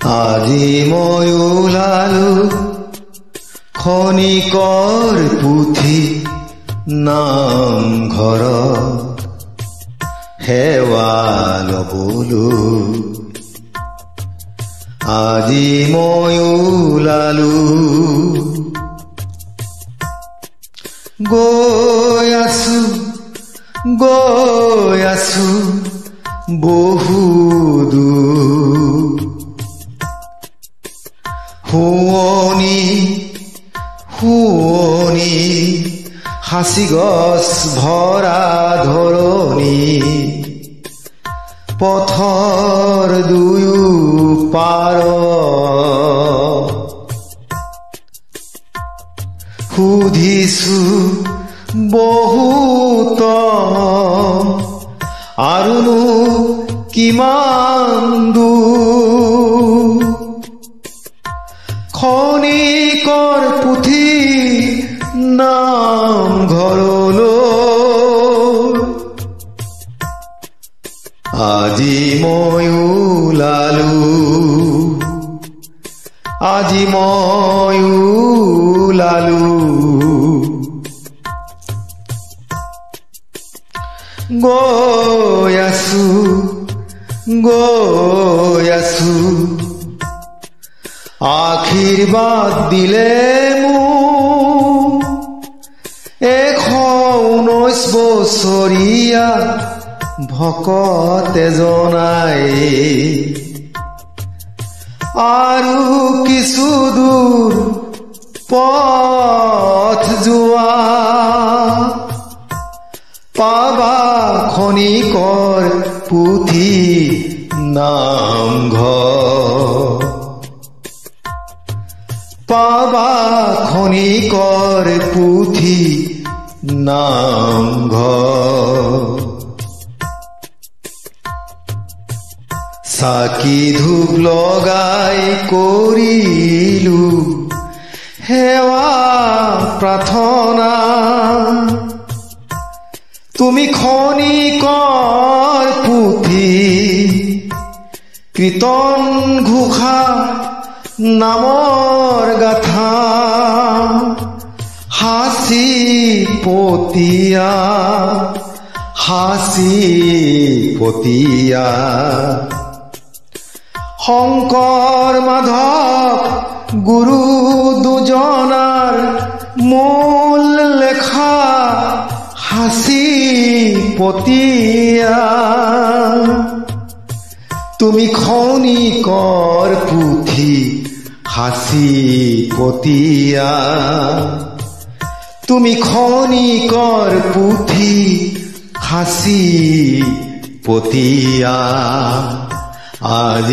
আজি মই ওলালো খনিকৰ পুথি নামঘৰত সেৱা লবলৈ। আজি মই ওলালো গৈ আছো বহু দূৰ। শুৱনি সাঁচি গছ ভৰা ধৰণি, পথৰ দুয়ো পাৰ সুধিছো বহুত আৰুনো কিমান দূৰ। খনিকৰ পুথি নামঘৰলৈ আজি মই ওলালো। আজি মই ওলালো গৈ আছো আশীৰ্বাদ দিলে মোক 119 বছৰীয়া ভকত এজনাই। আৰু কিছু দূৰ পথ যোৱা পাবা খনিকৰ পুথি নামঘৰ। পাবা খনিকৰ পুথি নামঘৰ। চাকি ধূপ লগাই কৰিলো সেৱা প্ৰাৰ্থনা। তুমি খনিকৰ পুথি কীৰ্তন ঘোষা নামৰ গাথা সাঁচি পতিয়া শংকৰ মাধৱ গুৰু দুজনাৰ মূল লেখা সাঁচি পতিয়া। তুমি খনিকৰ পুথি সাঁচি পতিয়া। তুমি খনিকৰ পুথি সাঁচি পতিয়া। আজি